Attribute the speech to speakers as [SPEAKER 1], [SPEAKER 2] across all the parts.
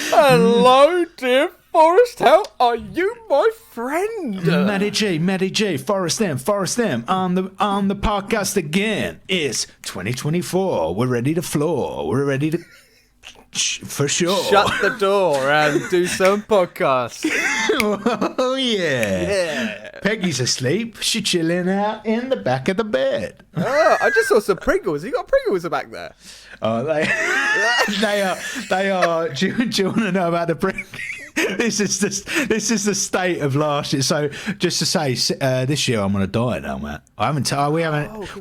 [SPEAKER 1] Hello, dear Forrest. How are you, my friend?
[SPEAKER 2] Matty G, Forrest M, on the podcast again. It's 2024. We're ready to floor. We're ready to, for sure.
[SPEAKER 1] Shut the door and do some podcasts.
[SPEAKER 2] Oh yeah. Peggy's asleep. She's chilling out in the back of the bed.
[SPEAKER 1] Oh, I just saw some Pringles. You got Pringles back there?
[SPEAKER 2] Oh, they are. Do you want to know about the Pringles? This is the state of last year. So just to say, this year I'm on a diet now, Matt.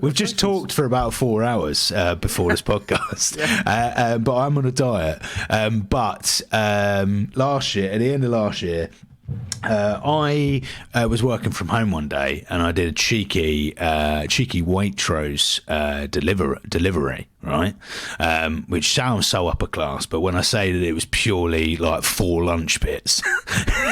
[SPEAKER 2] We've just talked for about 4 hours before this podcast, but I'm on a diet. But last year, at the end of last year, I was working from home one day, and I did a cheeky Waitrose delivery, right? Which sounds so upper class, but when I say that it was purely like 4 lunch bits,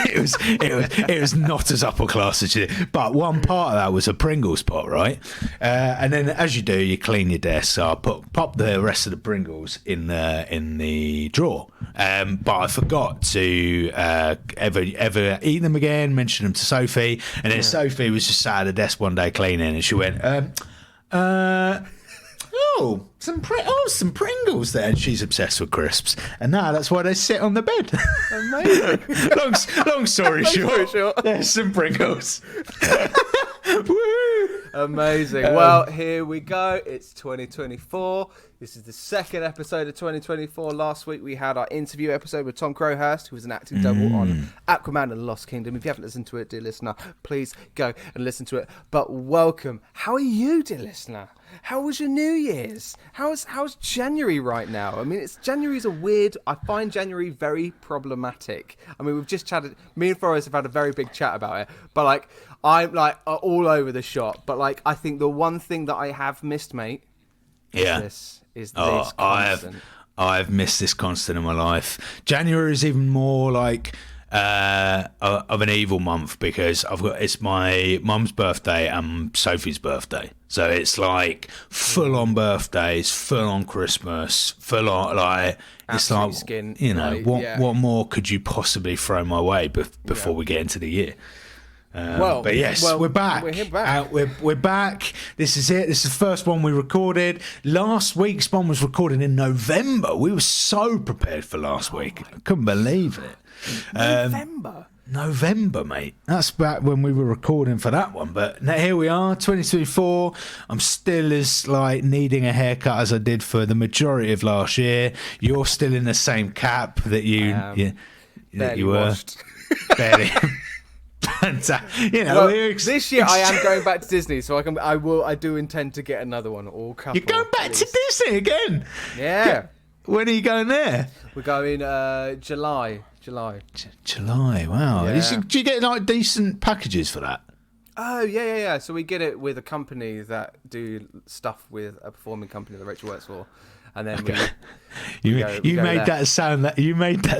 [SPEAKER 2] it was not as upper class as you did. But one part of that was a Pringles pot, right? And then, as you do, you clean your desk. So I pop the rest of the Pringles in the drawer. But I forgot to ever eat them again, mention them to Sophie, and then Sophie was just sat at the desk one day cleaning, and she went, some Pringles there, and she's obsessed with crisps, and now that's why they sit on the bed.
[SPEAKER 1] Amazing.
[SPEAKER 2] long story short, there's some Pringles. Woo!
[SPEAKER 1] Amazing. Well, here we go. It's 2024. This is the second episode of 2024. Last week we had our interview episode with Tom Crowhurst, who was an acting double on Aquaman and the Lost Kingdom. If you haven't listened to it, dear listener, please go and listen to it. But welcome. How are you, dear listener? How was your New Year's? How's January right now? I mean, January's I find January very problematic. I mean, we've just chatted. Me and Forrest have had a very big chat about it. But like, I'm like all over the shop. But like, I think the one thing that I have missed, mate, is this constant.
[SPEAKER 2] I've missed this constant in my life. January is even more like of an evil month because it's my mum's birthday and Sophie's birthday. So it's like full on birthdays, full on Christmas, full on like it's
[SPEAKER 1] absolute
[SPEAKER 2] like
[SPEAKER 1] skin,
[SPEAKER 2] what more could you possibly throw my way before we get into the year? But yes, we're back. We're back. This is it. This is the first one we recorded. Last week's one was recorded in November. We were so prepared for last week. I couldn't believe it. November, mate. That's back when we were recording for that one. But now here we are, 2024. I'm still as like needing a haircut as I did for the majority of last year. You're still in the same cap that you were.
[SPEAKER 1] Washed.
[SPEAKER 2] Barely.
[SPEAKER 1] This year I am going back to Disney, so I do intend to get another one or couple.
[SPEAKER 2] You're going back to Disney again?
[SPEAKER 1] Yeah.
[SPEAKER 2] When are you going there?
[SPEAKER 1] We're going July.
[SPEAKER 2] July, wow.
[SPEAKER 1] Yeah.
[SPEAKER 2] Do you get like decent packages for that?
[SPEAKER 1] Oh, yeah. So we get it with a company that do stuff with a performing company that Rachel works for. And then you made that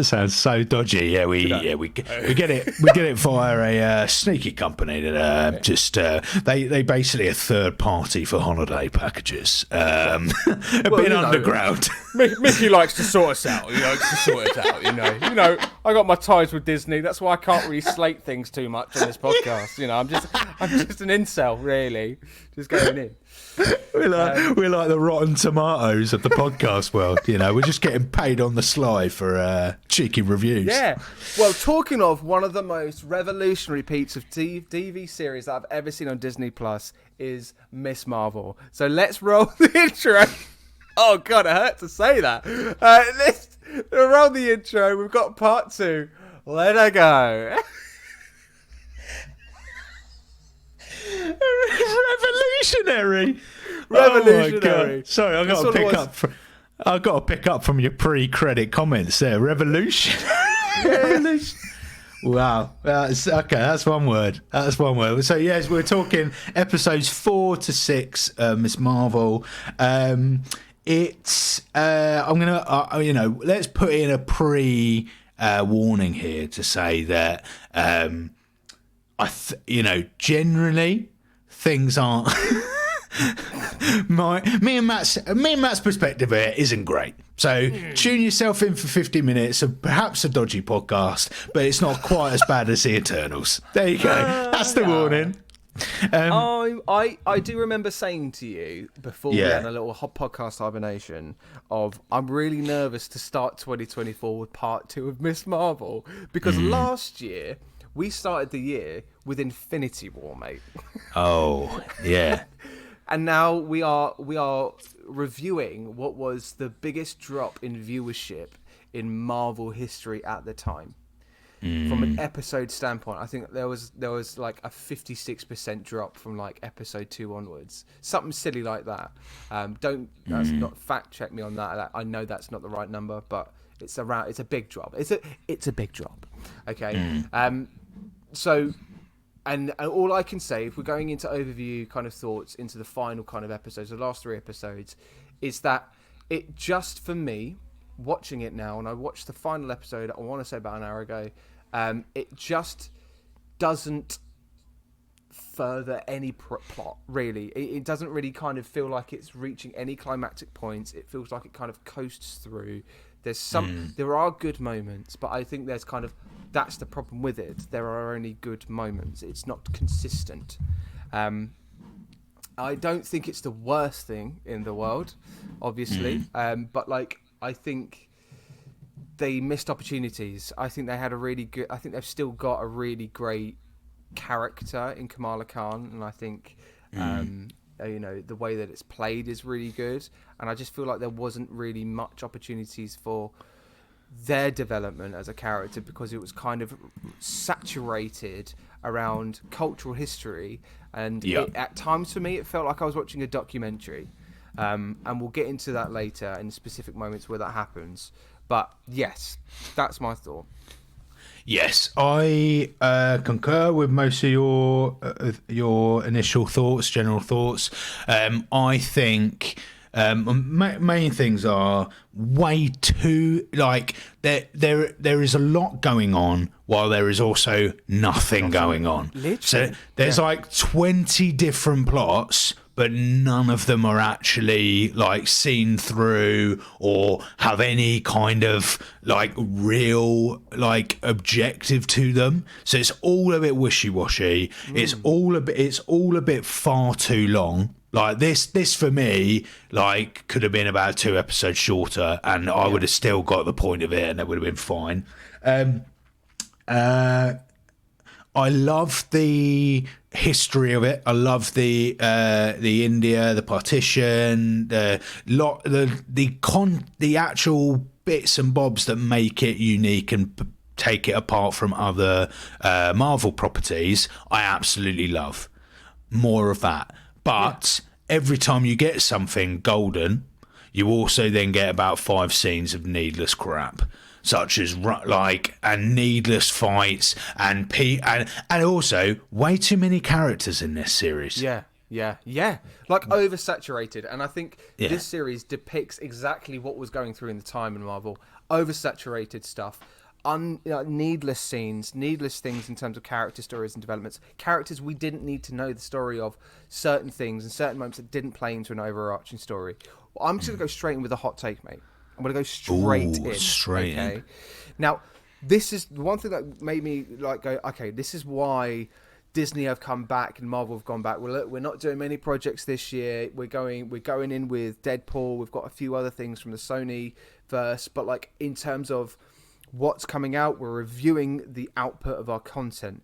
[SPEAKER 1] sound so dodgy. Yeah, we get it via a sneaky company that they basically a third party for holiday packages. Bit underground. Mickey likes to sort us out. He likes to sort it out. You know. I got my ties with Disney. That's why I can't really slate things too much on this podcast. You know, I'm just an incel, really, just going in.
[SPEAKER 2] We're like the Rotten Tomatoes of the podcast world, you know. We're just getting paid on the sly for cheeky reviews.
[SPEAKER 1] Yeah. Well, talking of one of the most revolutionary pieces of TV series that I've ever seen on Disney Plus is Miss Marvel. So let's roll the intro. Oh God, it hurt to say that. Let's roll the intro. We've got part 2. Let her go.
[SPEAKER 2] Revolutionary.
[SPEAKER 1] Oh my
[SPEAKER 2] God. Sorry, I got to pick up from your pre-credit comments there. Revolution. Revolution. Wow. That's one word. So yes, we're talking episodes 4 to 6, Miss Marvel. It's I'm gonna let's put in a warning here to say that generally things aren't Me and Matt's perspective here isn't great. So tune yourself in for 50 minutes of perhaps a dodgy podcast, but it's not quite as bad as the Eternals. There you go. That's the warning.
[SPEAKER 1] I do remember saying to you before we had a little hot podcast hibernation of I'm really nervous to start 2024 with part 2 of Miss Marvel because last year we started the year with Infinity War, mate.
[SPEAKER 2] Oh, yeah.
[SPEAKER 1] And now we are reviewing what was the biggest drop in viewership in Marvel history at the time. From an episode standpoint, I think there was like a 56% drop from like episode 2 onwards, something silly like that. That's not fact check me on that. I know that's not the right number, but it's a big drop. It's a big drop. Okay. So, and all I can say, if we're going into overview kind of thoughts into the final kind of episodes, the last 3 episodes, is that it just for me watching it now, and I watched the final episode, I want to say about an hour ago. It just doesn't further any plot, really. It doesn't really kind of feel like it's reaching any climactic points. It feels like it kind of coasts through. There are good moments, but I think that's the problem with it. There are only good moments. It's not consistent. I don't think it's the worst thing in the world, obviously. But like, I think they missed opportunities. I think they had I think they've still got a really great character in Kamala Khan, and I think the way that it's played is really good. And I just feel like there wasn't really much opportunities for their development as a character because it was kind of saturated around cultural history, and at times for me it felt like I was watching a documentary. And we'll get into that later in specific moments where that happens. But yes, that's my thought.
[SPEAKER 2] Yes, I concur with most of your initial thoughts, general thoughts. I think main things are way too like there is a lot going on while there is also nothing going on.
[SPEAKER 1] Literally.
[SPEAKER 2] So there's like 20 different plots, but none of them are actually like seen through or have any kind of like real like objective to them. So it's all a bit wishy-washy. It's all a bit far too long. Like this for me, like could have been about 2 episodes shorter, and I would have still got the point of it, and it would have been fine. I love the history of it. I love the India, the partition, the actual bits and bobs that make it unique and take it apart from other Marvel properties. I absolutely love more of that. But every time you get something golden, you also then get about 5 scenes of needless crap, such as and needless fights and also way too many characters in this series.
[SPEAKER 1] Yeah. Like oversaturated, and I think this series depicts exactly what was going through in the time in Marvel. Oversaturated stuff. Needless scenes, needless things in terms of character stories and developments. Characters we didn't need to know the story of, certain things and certain moments that didn't play into an overarching story. Well, I'm just going to go straight in with a hot take, mate. I'm going to go straight in. Now, this is the one thing that made me like go, okay, this is why Disney have come back and Marvel have gone back. Well, look, we're not doing many projects this year. We're going in with Deadpool. We've got a few other things from the Sony verse, but like in terms of what's coming out, we're reviewing the output of our content.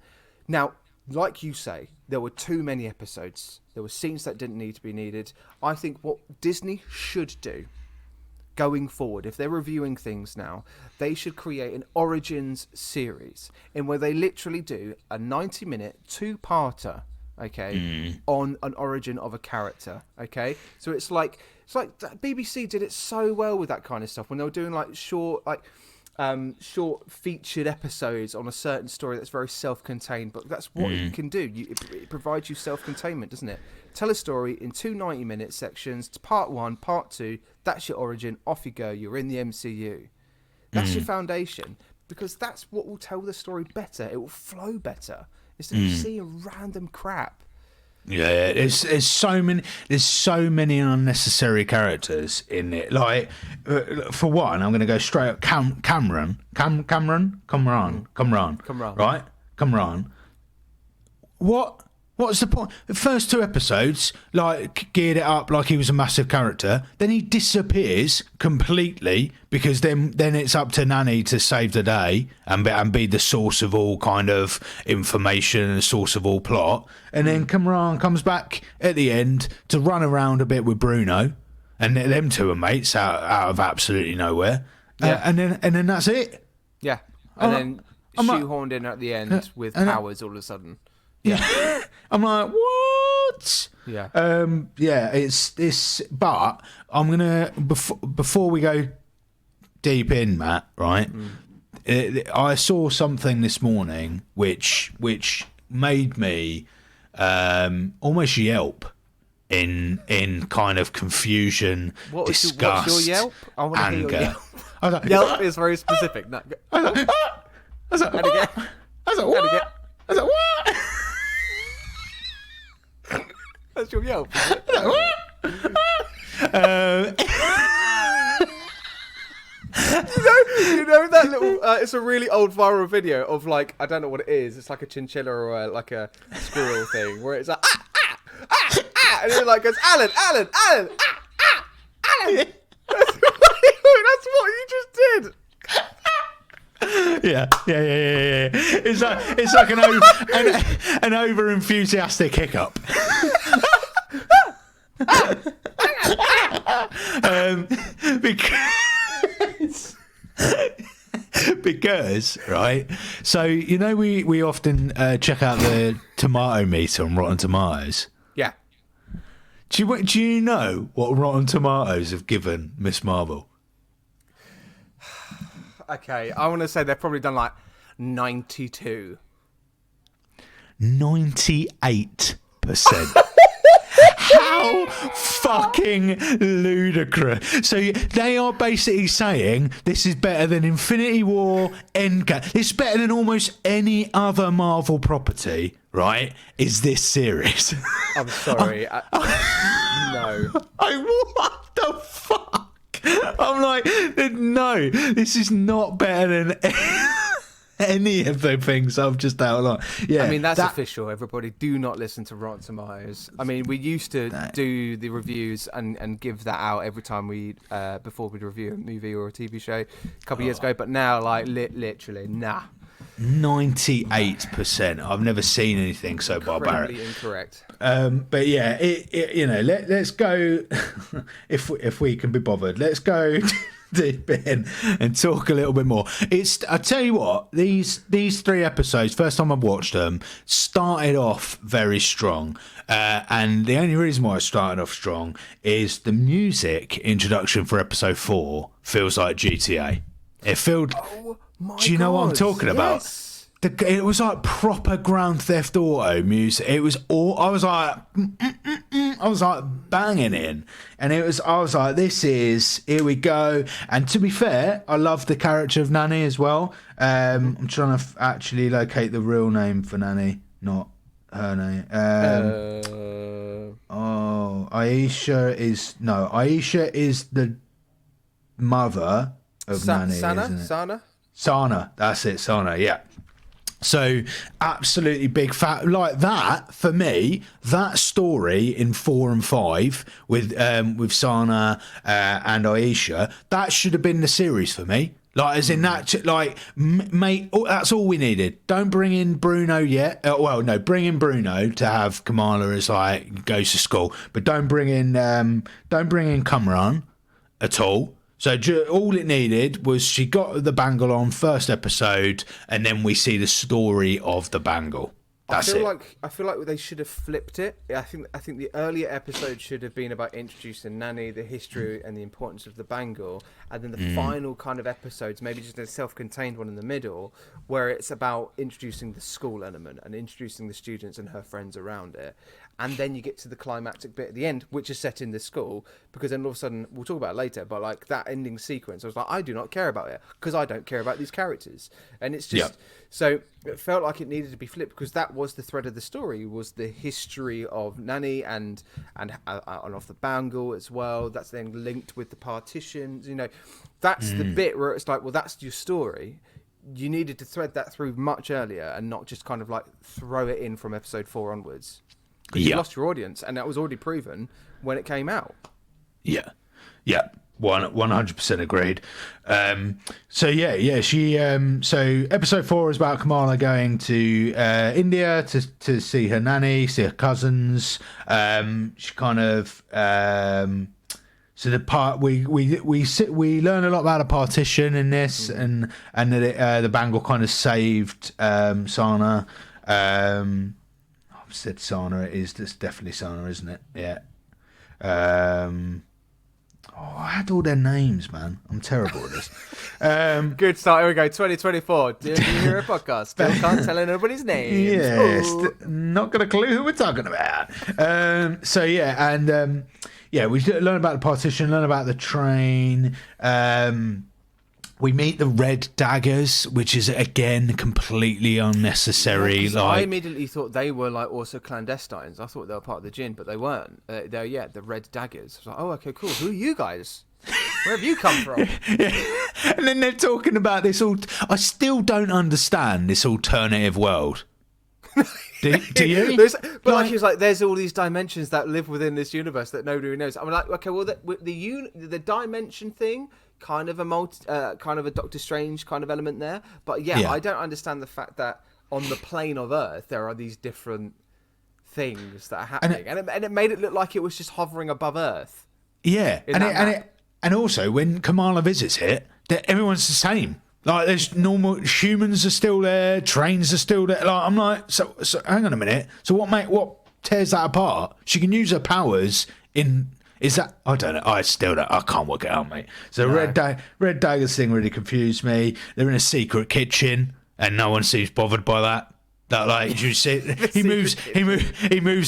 [SPEAKER 1] Now, like you say, there were too many episodes. There were scenes that didn't need to be needed. I think what Disney should do going forward, if they're reviewing things now, they should create an Origins series in where they literally do a 90-minute 2-parter, on an origin of a character, So it's like BBC did it so well with that kind of stuff when they were doing like short featured episodes on a certain story that's very self-contained, but that's what it can do. It provides you self-containment, doesn't it? Tell a story in 2 90-minute sections. Part 1, part 2. That's your origin. Off you go. You're in the MCU. That's your foundation, because that's what will tell the story better. It will flow better instead of seeing random crap.
[SPEAKER 2] Yeah, there's so many unnecessary characters in it. Like, for one, I'm going to go straight up. Kamran, right? Kamran. What's the point? The first two episodes, like, geared it up like he was a massive character. Then he disappears completely because then it's up to Nanny to save the day and be the source of all kind of information and the source of all plot. And then Kamran comes back at the end to run around a bit with Bruno, and them two are mates out of absolutely nowhere.
[SPEAKER 1] Yeah.
[SPEAKER 2] And then that's it.
[SPEAKER 1] Yeah, and then shoehorned in at the end with powers all of a sudden.
[SPEAKER 2] Yeah. I'm like, what?
[SPEAKER 1] Yeah.
[SPEAKER 2] It's this, but I'm gonna before we go deep in, Matt. Right. I saw something this morning which made me almost yelp in kind of confusion, disgust,
[SPEAKER 1] what's your yelp? I want to hear your
[SPEAKER 2] anger.
[SPEAKER 1] yelp.
[SPEAKER 2] I was like,
[SPEAKER 1] Yelp is very specific. No,
[SPEAKER 2] I was like,
[SPEAKER 1] and again.
[SPEAKER 2] what? I was like, what?
[SPEAKER 1] That's your yelp. You know that little. It's a really old viral video of, like, I don't know what it is. It's like a chinchilla or like a squirrel thing where it's like and it like goes Alan. Alan. That's what you just did.
[SPEAKER 2] Yeah. It's like an over enthusiastic hiccup. Because right. So we often check out the tomato meter on Rotten Tomatoes.
[SPEAKER 1] Yeah.
[SPEAKER 2] Do you know what Rotten Tomatoes have given Miss Marvel?
[SPEAKER 1] Okay, I want to say they've probably done like 92.
[SPEAKER 2] 98%. How fucking ludicrous. So they are basically saying this is better than Infinity War, Endgame. This is better than almost any other Marvel property, right? Is this series?
[SPEAKER 1] I'm sorry. No.
[SPEAKER 2] What the fuck? I'm like, no, this is not better than any of the things I've just outlined. Yeah,
[SPEAKER 1] I mean, that's official. Everybody, do not listen to Rotten Tomatoes. I mean, we used to do the reviews and give that out every time before we'd review a movie or a TV show a couple of years ago. But now, like, literally, nah.
[SPEAKER 2] 98%. I've never seen anything so barbaric.
[SPEAKER 1] Incorrect.
[SPEAKER 2] But yeah, let's go. if we can be bothered, let's go deep in and talk a little bit more. I tell you what, these 3 episodes, first time I've watched them, started off very strong. And the only reason why it started off strong is the music introduction for episode 4 feels like GTA. It felt. Do you know what I'm talking about?
[SPEAKER 1] Yes.
[SPEAKER 2] It was like proper Grand Theft Auto music. It was all. I was like banging in, and I was like, this is, here we go. And to be fair, I love the character of Nanny as well. I'm trying to actually locate the real name for Nanny, not her name. Aisha is the mother of Nanny, isn't it? Sana, that's it, Sana, yeah. So, absolutely big fat like that. For me, that story in 4 and 5 with Sana and Aisha, that should have been the series for me. Like, as in that, like, mate, that's all we needed. Don't bring in Bruno yet. Bring in Bruno to have Kamala as, like, goes to school, but don't bring in Kamran at all. So all it needed was she got the bangle on first episode, and then we see the story of the bangle. That's it.
[SPEAKER 1] I feel like they should have flipped it. I think the earlier episode should have been about introducing Nanny, the history and the importance of the bangle, and then the final kind of episodes, maybe just a self-contained one in the middle, where it's about introducing the school element and introducing the students and her friends around it. And then you get to the climactic bit at the end, which is set in the school, because then all of a sudden, we'll talk about it later, but like that ending sequence, I was like, I do not care about it, because I don't care about these characters. And it's just So it felt like it needed to be flipped because that was the thread of the story, was the history of Nani and of the Bangle as well. That's then linked with the partitions. That's the bit where it's like, well, that's your story. You needed to thread that through much earlier and not just kind of like throw it in from episode 4 onwards. Because you lost your audience, and that was already proven when it came out.
[SPEAKER 2] Yeah. 100% agreed. So episode 4 is about Kamala going to India to see her nanny, see her cousins. She kind of so the part we learn a lot about a partition in this, and that the Bangle kind of saved Sana. I've said Sana. It's definitely Sana, isn't it? Yeah. I had all their names, man. I'm terrible at this.
[SPEAKER 1] Good start. Here we go. 2024. Do you hear a podcast? Still can't tell anybody's name.
[SPEAKER 2] Yes. Not got a clue who we're talking about. We learn about the partition, learn about the train. We meet the Red Daggers, which is, again, completely unnecessary.
[SPEAKER 1] Yeah, I immediately thought they were like also clandestines. I thought they were part of the Jinn, but they weren't. They're the Red Daggers. I was like, oh, okay, cool. Who are you guys? Where have you come from?
[SPEAKER 2] And then they're talking about this I still don't understand this alternative world. Do you?
[SPEAKER 1] He was like, there's all these dimensions that live within this universe that nobody knows. I'm like, okay, well, the dimension thing, kind of a Doctor Strange kind of element there, but I don't understand the fact that on the plane of Earth there are these different things that are happening, and it made it look like it was just hovering above Earth.
[SPEAKER 2] Yeah, and also when Kamala visits it, everyone's the same. Like, there's normal humans are still there, trains are still there. Like, I'm like, so hang on a minute. So what tears that apart? She can use her powers in. Is that? I don't know. I can't work it out, mate. So no. Red Daggers thing really confused me. They're in a secret kitchen, and no one seems bothered by that. That, like, you see, he moves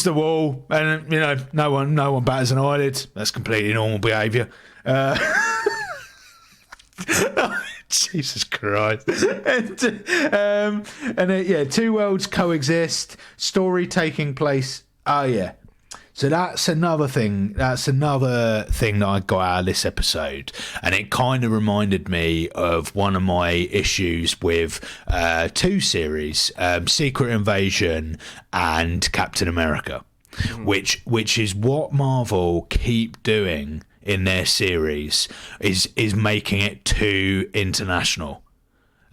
[SPEAKER 2] the wall, and no one bats an eyelid. That's completely normal behaviour. Jesus Christ. Two worlds coexist, story taking place. Oh yeah. So that's another thing. That's another thing that I got out of this episode, and it kind of reminded me of one of my issues with two series, Secret Invasion and Captain America, which is what Marvel keep doing in their series is making it too international.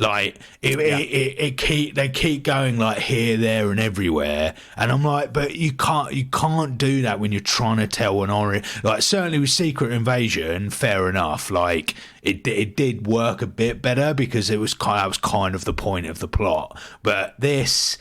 [SPEAKER 2] Like they keep going like here, there, and everywhere, and I'm like, but you can't do that when you're trying to tell an origin. Like, certainly with Secret Invasion, fair enough. Like it did work a bit better because that was kind of the point of the plot. But this.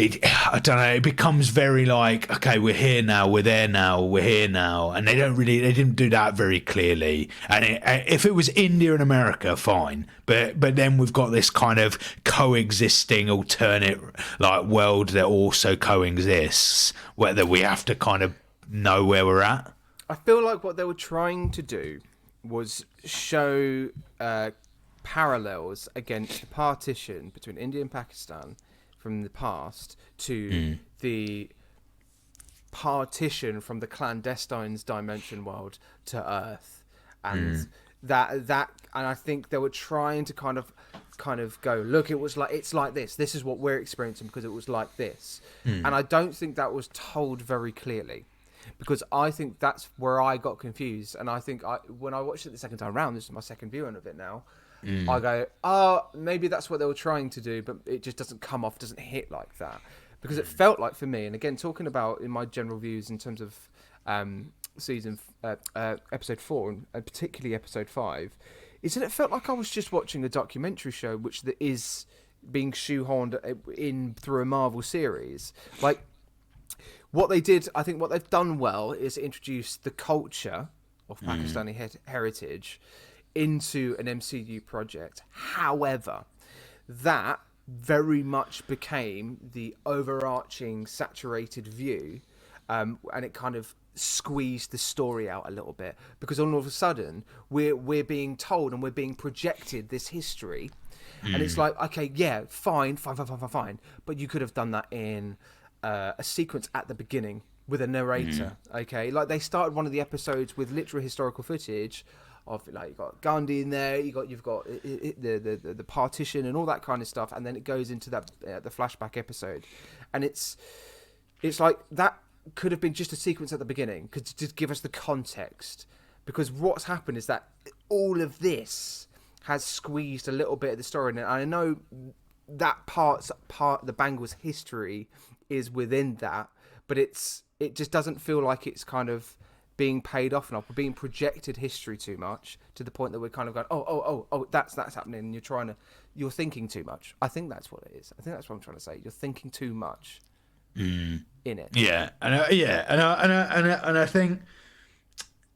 [SPEAKER 2] I don't know, it becomes very like, okay, we're here now, we're there now, we're here now, and they didn't do that very clearly. And if it was India and America, fine, but then we've got this kind of coexisting alternate like world that also coexists, whether we have to kind of know where we're at.
[SPEAKER 1] I feel like what they were trying to do was show parallels against the partition between India and Pakistan from the past to the partition from the clandestines dimension world to Earth, and that and I think they were trying to kind of go, look, it's like this is what we're experiencing because it was like this, and I don't think that was told very clearly, because I think that's where I got confused. And I think when I watched it the second time around, this is my second viewing of it now, I go, oh, maybe that's what they were trying to do, but it just doesn't come off, doesn't hit like that. Because it felt like, for me, and again, talking about in my general views in terms of episode 4, and particularly episode 5, is that it felt like I was just watching a documentary show which is being shoehorned in through a Marvel series. Like, what they did, I think what they've done well is introduce the culture of Pakistani heritage into an MCU project. However, that very much became the overarching saturated view, and it kind of squeezed the story out a little bit, because all of a sudden we're being told and we're being projected this history, And it's like, okay, yeah, fine, but you could have done that in a sequence at the beginning with a narrator. Okay, like they started one of the episodes with literal historical footage of, like, you've got Gandhi in there, you've got the partition and all that kind of stuff, and then it goes into that the flashback episode, and it's like that could have been just a sequence at the beginning, to just give us the context, because what's happened is that all of this has squeezed a little bit of the story, and I know that the Bangles history is within that, but it just doesn't feel like it's kind of being paid off enough. We're being projected history too much, to the point that we're kind of going, oh, that's happening, and you're thinking too much. I think that's what it is. I think that's what I'm trying to say. You're thinking too much in it.
[SPEAKER 2] Yeah, and I think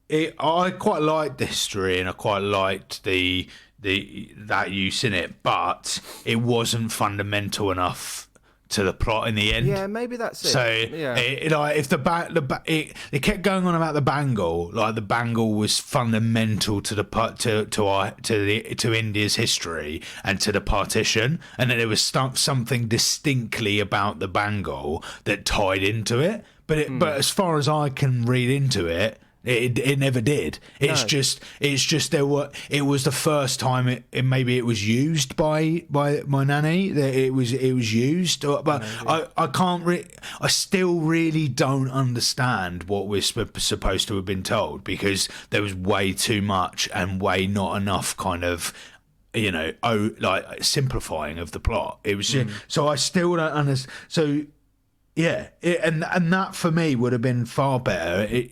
[SPEAKER 2] I quite liked the history, and I quite liked the that use in it, but it wasn't fundamental enough to the plot in the end.
[SPEAKER 1] Yeah, maybe that's it.
[SPEAKER 2] So,
[SPEAKER 1] yeah.
[SPEAKER 2] Like, if it kept going on about the bangle, like the bangle was fundamental to India's history and to the partition, and then there was something distinctly about the bangle that tied into it. But but as far as I can read into it, it never did. It's just it was the first time maybe it was used by my nanny, that it was used, but I still really don't understand what we're supposed to have been told, because there was way too much and way not enough kind of, like, simplifying of the plot. It was so I still don't understand. So yeah, and that for me would have been far better.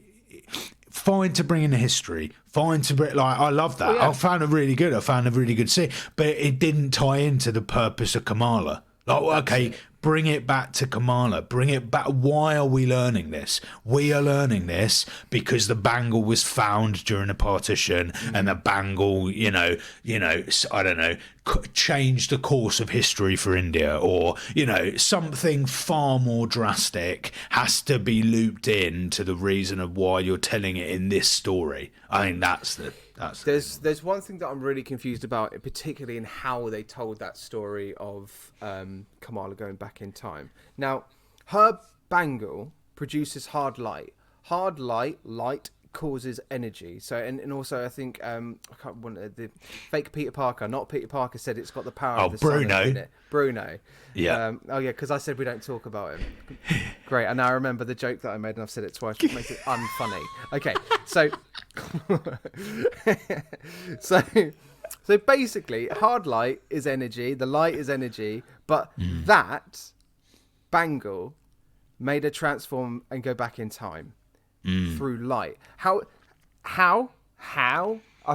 [SPEAKER 2] Fine to bring in the history, fine to bring, like, I love that. I found it really good. I found a really good scene, but it didn't tie into the purpose of Kamala. Like, okay, bring it back to Kamala. Bring it back. Why are we learning this? We are learning this because the bangle was found during the partition, and the bangle, I don't know, changed the course of history for India, or, something far more drastic has to be looped in to the reason of why you're telling it in this story. I think there's one thing that I'm really confused about, particularly in how they told that story of Kamala going back in time. Now, her bangle produces hard light. Hard light causes energy. So, and also I think I can't remember, the fake Peter Parker, not Peter Parker, said it's got the power of the Bruno.
[SPEAKER 1] sun in it. Bruno.
[SPEAKER 2] Yeah.
[SPEAKER 1] Because I said we don't talk about him. Great. And now I remember the joke that I made, and I've said it twice, which makes it unfunny. Okay. So so basically, hard light is energy, the light is energy, but that bangle made her transform and go back in time through light. How? I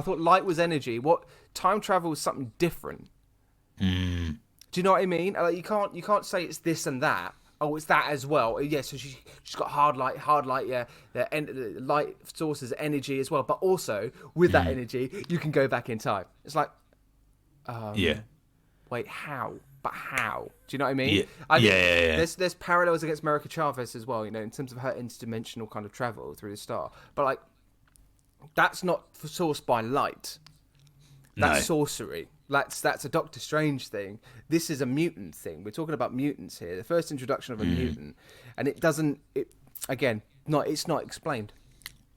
[SPEAKER 1] thought light was energy. What? Time travel is something different. Do you know what I mean? Like, you can't say it's this and that. Oh, it's that as well. Yeah, so she's got hard light. Yeah, the light source is energy as well. But also with that energy, you can go back in time. It's like, wait, how? But how? Do you know what I mean?
[SPEAKER 2] Yeah.
[SPEAKER 1] There's parallels against America Chavez as well, in terms of her interdimensional kind of travel through the star. But, like, that's not sourced by light. That's sorcery. That's a Doctor Strange thing. This is a mutant thing. We're talking about mutants here. The first introduction of a mutant, and it's not explained.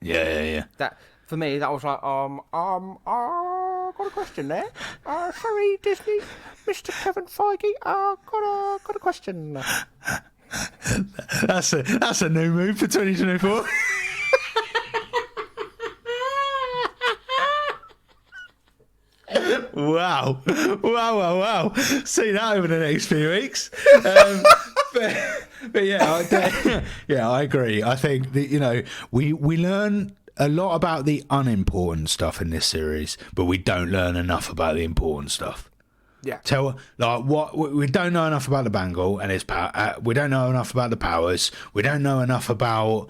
[SPEAKER 2] Yeah.
[SPEAKER 1] That, for me, that was like, got a question there. Sorry, Disney, Mr. Kevin Feige. Got a question.
[SPEAKER 2] That's a new move for 2024. Wow. See that over the next few weeks. But yeah, I agree. I think that, we learn a lot about the unimportant stuff in this series, but we don't learn enough about the important stuff.
[SPEAKER 1] Yeah.
[SPEAKER 2] What we don't know enough about the bangle and its power. We don't know enough about the powers. We don't know enough about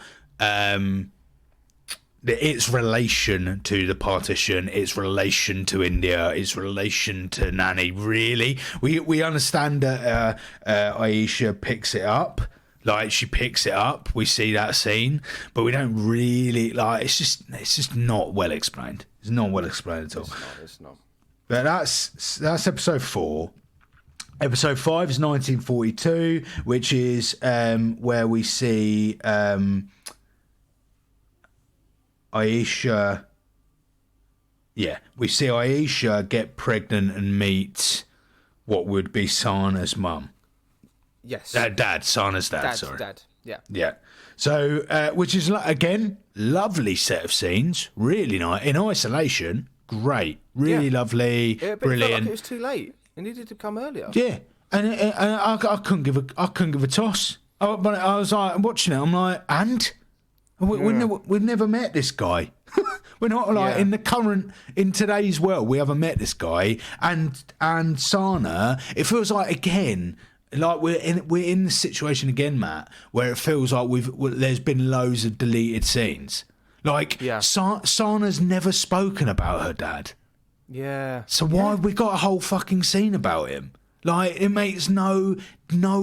[SPEAKER 2] its relation to the partition, its relation to India, its relation to Nanny. Really, we understand that Aisha picks it up. Like, she picks it up, we see that scene, but we don't really, like, it's just not well explained. It's not well explained at all.
[SPEAKER 1] It's not.
[SPEAKER 2] But that's episode 4. Episode 5 is 1942, which is where we see Aisha. Yeah, we see Aisha get pregnant and meet what would be Sana's mum.
[SPEAKER 1] Yes.
[SPEAKER 2] Dad, Sana's dad, sorry.
[SPEAKER 1] Dad, yeah.
[SPEAKER 2] Yeah. So, which is, again, lovely set of scenes. Really nice. In isolation, great. Really lovely,
[SPEAKER 1] But
[SPEAKER 2] brilliant.
[SPEAKER 1] It felt like it was too late. It needed to come earlier.
[SPEAKER 2] Yeah. And I couldn't give a toss. But I was like, watching it, I'm like, and? We've never met this guy. We're not like in today's world. We haven't met this guy, and Sana. It feels like again, like we're in the situation again, Matt, where it feels like there's been loads of deleted scenes. Like Sana's never spoken about her dad.
[SPEAKER 1] Yeah.
[SPEAKER 2] So why have we got a whole fucking scene about him? Like, it makes no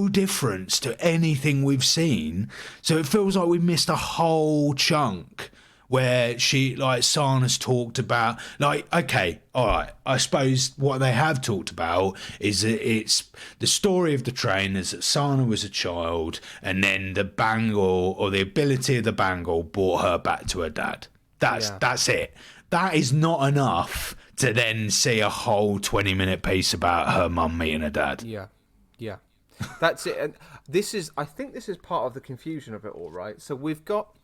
[SPEAKER 2] difference to anything we've seen. So it feels like we missed a whole chunk where Sana's talked about, like, okay, all right, I suppose what they have talked about is that it's the story of the train is that Sana was a child and then the bangle or the ability of the bangle brought her back to her dad. That's it. That is not enough to then see a whole 20-minute piece about her mum meeting her dad.
[SPEAKER 1] Yeah. That's it. And I think this is part of the confusion of it all, right? So we've got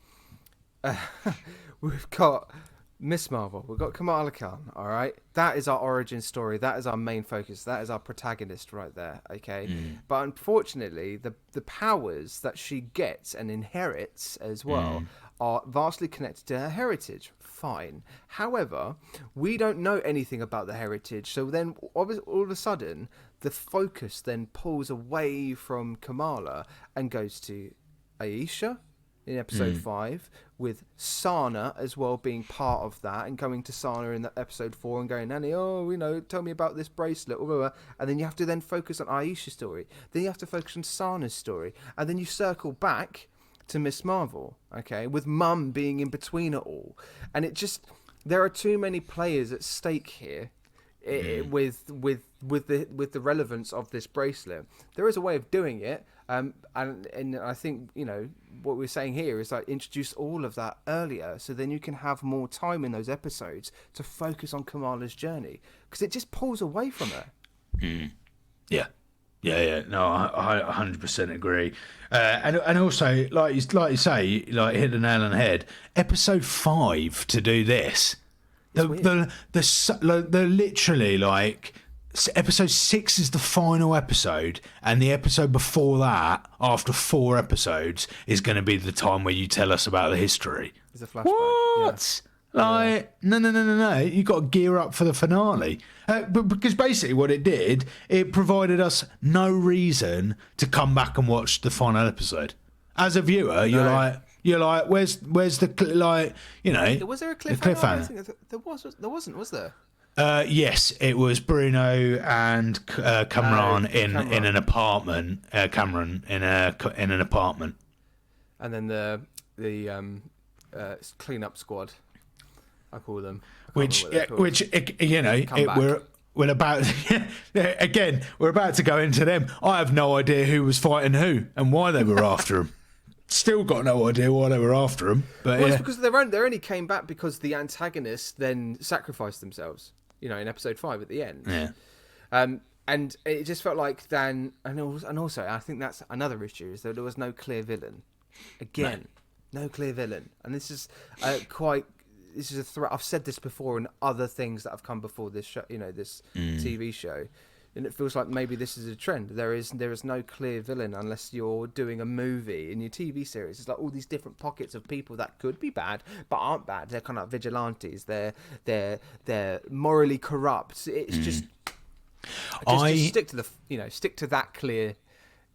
[SPEAKER 1] Miss Marvel, we've got Kamala Khan, all right? That is our origin story. That is our main focus. That is our protagonist right there, okay? But unfortunately, the powers that she gets and inherits as well are vastly connected to her heritage. Fine. However, we don't know anything about the heritage. So then all of a sudden, the focus then pulls away from Kamala and goes to Aisha in episode 5, with Sana as well being part of that, and coming to Sana in episode 4 and going, Nanny, tell me about this bracelet, blah, blah, blah. And then you have to then focus on Aisha's story. Then you have to focus on Sana's story. And then you circle back to Miss Marvel, okay, with Mum being in between it all. And it just, there are too many players at stake here with the relevance of this bracelet. There is a way of doing it, and I think, what we're saying here is like introduce all of that earlier, so then you can have more time in those episodes to focus on Kamala's journey, because it just pulls away from her.
[SPEAKER 2] Yeah. No, I 100% agree. And also, like you say, like hit the nail on the head. Episode 5 to do this. The literally like episode 6 is the final episode, and the episode before that, after 4 episodes, is going to be the time where you tell us about the history.
[SPEAKER 1] It's a flashback.
[SPEAKER 2] What? No. You got to gear up for the finale. But because basically what it did, it provided us no reason to come back and watch the final episode. As a viewer, you're like, where's the
[SPEAKER 1] Was there a cliffhanger?
[SPEAKER 2] cliffhanger?
[SPEAKER 1] I think there wasn't, was there?
[SPEAKER 2] Yes, it was Bruno and Cameron in an apartment. Cameron in an apartment,
[SPEAKER 1] and then the cleanup squad, I call them. We're about again. We're about to go into them. I have no idea who was fighting who and why they were after him. Still got no idea why they were after him. But it's because they only came back because the antagonists then sacrificed themselves. In episode 5 at the end.
[SPEAKER 2] Yeah.
[SPEAKER 1] And it just felt like then, and also I think that's another issue, is that there was no clear villain. Again, no clear villain, and this is this is a threat. I've said this before in other things that have come before this show, this TV show, and it feels like maybe this is a trend. There is no clear villain unless you're doing a movie. In your TV series, it's like all these different pockets of people that could be bad but aren't bad. They're kind of like vigilantes. They're morally corrupt. It's just stick to stick to that clear,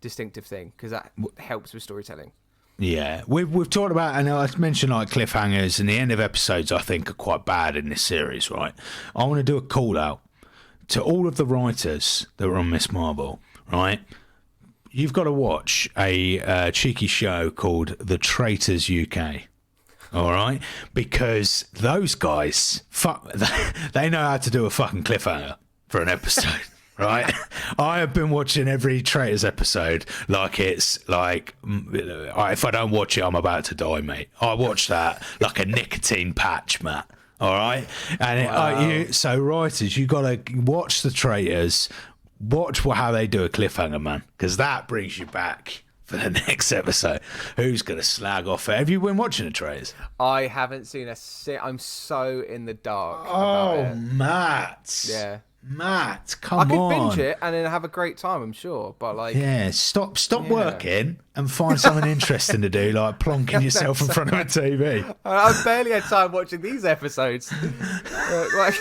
[SPEAKER 1] distinctive thing, because that helps with storytelling.
[SPEAKER 2] Yeah, we've talked about, and I mentioned like cliffhangers, and the end of episodes I think are quite bad in this series, right? I want to do a call out to all of the writers that were on Miss Marvel, right? You've got to watch a cheeky show called The Traitors UK. all right? Because those guys, they know how to do a fucking cliffhanger for an episode. Right, I have been watching every Traitors episode like it's like if I don't watch it, I'm about to die, mate. I watch that like a nicotine patch, Matt. All right, and
[SPEAKER 1] Wow.
[SPEAKER 2] so writers, you got to watch the Traitors, watch how they do a cliffhanger, man, because that brings you back for the next episode. Who's gonna slag off it? Have you been watching the Traitors?
[SPEAKER 1] I haven't seen I'm so in the dark about
[SPEAKER 2] Oh,
[SPEAKER 1] it.
[SPEAKER 2] Matt.
[SPEAKER 1] Yeah.
[SPEAKER 2] Matt,
[SPEAKER 1] I
[SPEAKER 2] come
[SPEAKER 1] could
[SPEAKER 2] on.
[SPEAKER 1] binge it and then have a great time, I'm sure. But like,
[SPEAKER 2] Yeah, stop working and find something interesting to do, like plonking yourself in front of a TV.
[SPEAKER 1] I've barely had time watching these episodes. Like,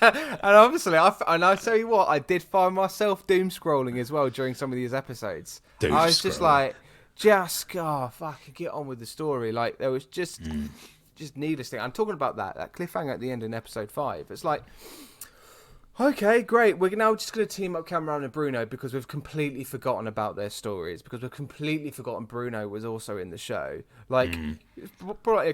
[SPEAKER 1] and obviously, and I'll tell you what, I did find myself doom scrolling as well during some of these episodes.
[SPEAKER 2] Doom
[SPEAKER 1] I was just
[SPEAKER 2] scrolling.
[SPEAKER 1] like, fucking get on with the story. Like, there was just needless thing. I'm talking about that cliffhanger at the end in episode 5. It's like, okay, great. We're now just going to team up Cameron and Bruno because we've completely forgotten about their stories. Because we've completely forgotten Bruno was also in the show. Like,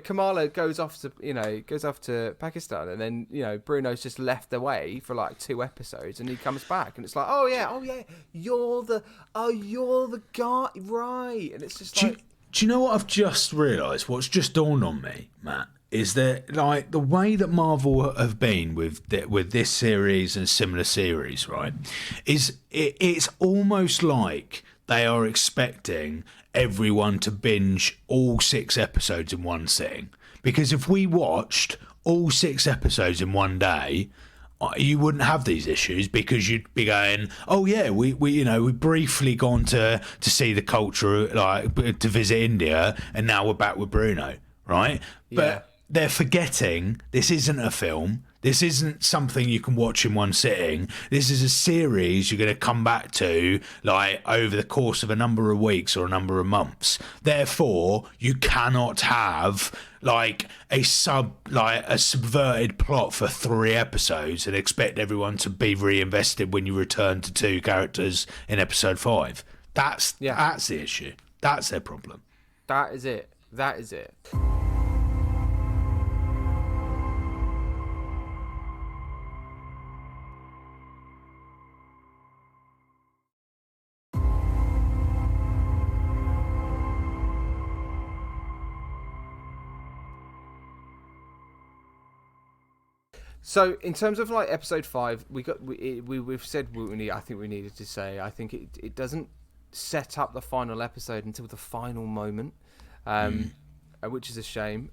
[SPEAKER 1] Kamala goes off to Pakistan, and then Bruno's just left away for like 2 episodes, and he comes back, and it's like, oh yeah, you're the guy, right? And it's just like,
[SPEAKER 2] Do you know what I've just realised? What's just dawned on me, Matt, is that like the way that Marvel have been with this series and similar series, right? It's almost like they are expecting everyone to binge all 6 episodes in one sitting. Because if we watched all 6 episodes in one day, you wouldn't have these issues, because you'd be going, oh yeah, we briefly gone to see the culture, like to visit India, and now we're back with Bruno, right?
[SPEAKER 1] Yeah.
[SPEAKER 2] But they're forgetting this isn't a film. This isn't something you can watch in one sitting. This is a series you're going to come back to like over the course of a number of weeks or a number of months. Therefore, you cannot have like a subverted plot for 3 episodes and expect everyone to be reinvested when you return to 2 characters in episode 5. That's the issue. That's their problem.
[SPEAKER 1] that is it. So in terms of like episode 5, we've said what we need. I think we needed to say. I think it doesn't set up the final episode until the final moment, which is a shame.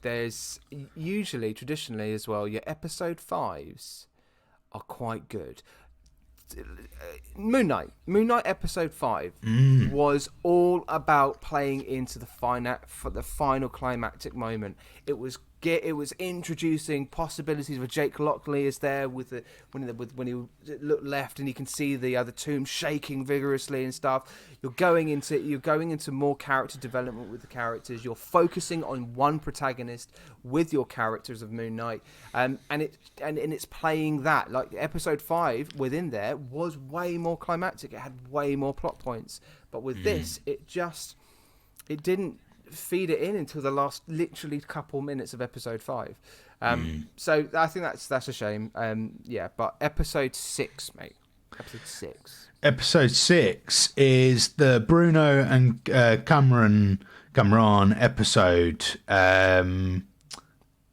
[SPEAKER 1] There's usually, traditionally as well, your episode 5s are quite good. Moon Knight episode 5 was all about playing into the final climactic moment. It was introducing possibilities where Jake Lockley is there when he looked left and you can see the other tomb shaking vigorously and stuff. You're going into more character development with the characters. You're focusing on one protagonist with your characters of Moon Knight, and it's playing that. Like episode 5 within there was way more climactic. It had way more plot points, but with this, it didn't feed it in until the last literally couple minutes of episode 5. So I think that's a shame. But episode 6, mate.
[SPEAKER 2] Episode 6 is the Bruno and Cameron episode.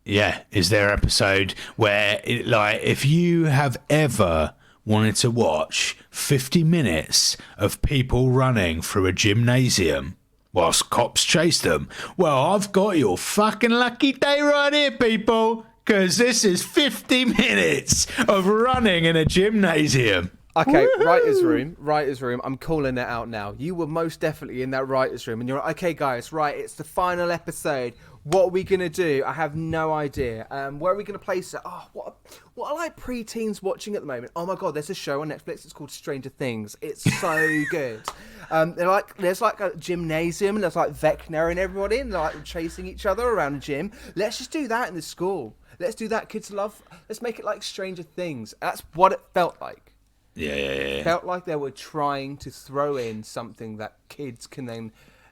[SPEAKER 2] Is their episode where if you have ever wanted to watch 50 minutes of people running through a gymnasium whilst cops chase them, well, I've got your fucking lucky day right here, people, because this is 50 minutes of running in a gymnasium.
[SPEAKER 1] Okay, writer's room. I'm calling it out now. You were most definitely in that writer's room, and you're like, okay, guys, right, it's the final episode. What are we going to do? I have no idea. Where are we going to place it? Oh, what are like pre-teens watching at the moment? Oh my God, there's a show on Netflix. It's called Stranger Things. It's so good. There's like a gymnasium, and there's like Vecna and everybody, and they're like chasing each other around a gym. Let's just do that in the school. Let's do that. Kids love. Let's make it like Stranger Things. That's what it felt like.
[SPEAKER 2] Yeah.
[SPEAKER 1] Felt like they were trying to throw in something that kids can then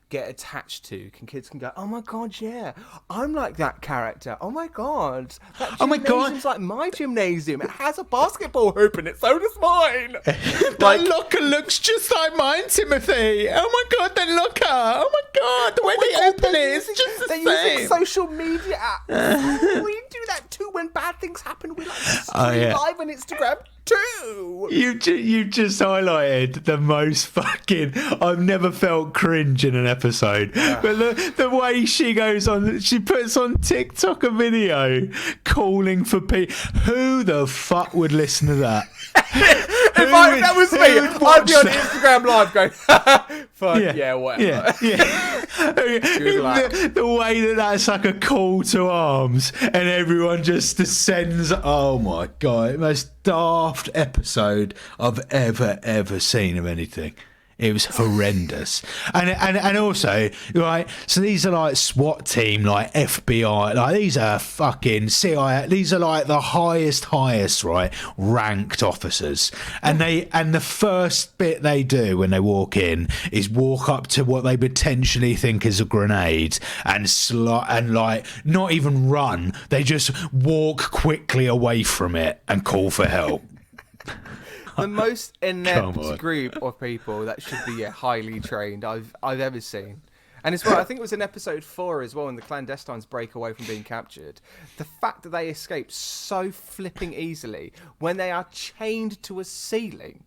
[SPEAKER 1] get attached to. Kids can go, oh my god, yeah, I'm like that character. Oh my god, that gymnasium's like my gymnasium. It has a basketball hoop in it, so does mine.
[SPEAKER 2] That locker looks just like mine, Timothy. Oh my god, that locker. Oh my god, the way they open it is just the same.
[SPEAKER 1] They're using social media apps. We do that too when bad things happen. We like relive on Instagram too.
[SPEAKER 2] You just highlighted the most fucking. I've never felt cringe in an episode, but the way she goes on, she puts on TikTok a video calling for people. Who the fuck would listen to that?
[SPEAKER 1] If that was me, I'd be on Instagram Live going, fuck yeah, whatever.
[SPEAKER 2] Yeah. The way that's like a call to arms and everyone just descends. Oh my god, most daft episode I've ever seen of anything. It was horrendous. And also, right, so these are like SWAT team, like FBI, like these are fucking CIA, these are like the highest, right, ranked officers. And the first bit they do when they walk in is walk up to what they potentially think is a grenade and like not even run, they just walk quickly away from it and call for help.
[SPEAKER 1] The most inept group of people that should be highly trained I've ever seen. And it's I think it was in episode 4 as well, when the clandestines break away from being captured. The fact that they escape so flipping easily when they are chained to a ceiling.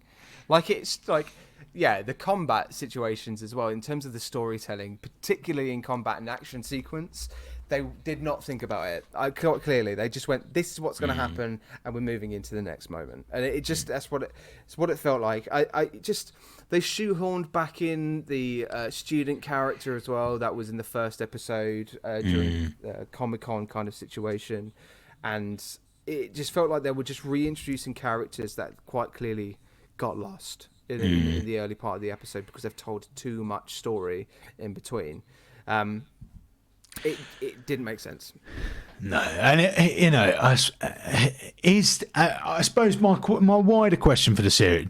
[SPEAKER 1] The combat situations as well, in terms of the storytelling, particularly in combat and action sequence, they did not think about it. Clearly, they just went, "This is what's going to happen," and we're moving into the next moment. And it's what it felt like. They shoehorned back in the student character as well. That was in the first episode during Comic-Con kind of situation, and it just felt like they were just reintroducing characters that quite clearly got lost in the early part of the episode because they've told too much story in between. It didn't make sense.
[SPEAKER 2] No, and I suppose my wider question for the series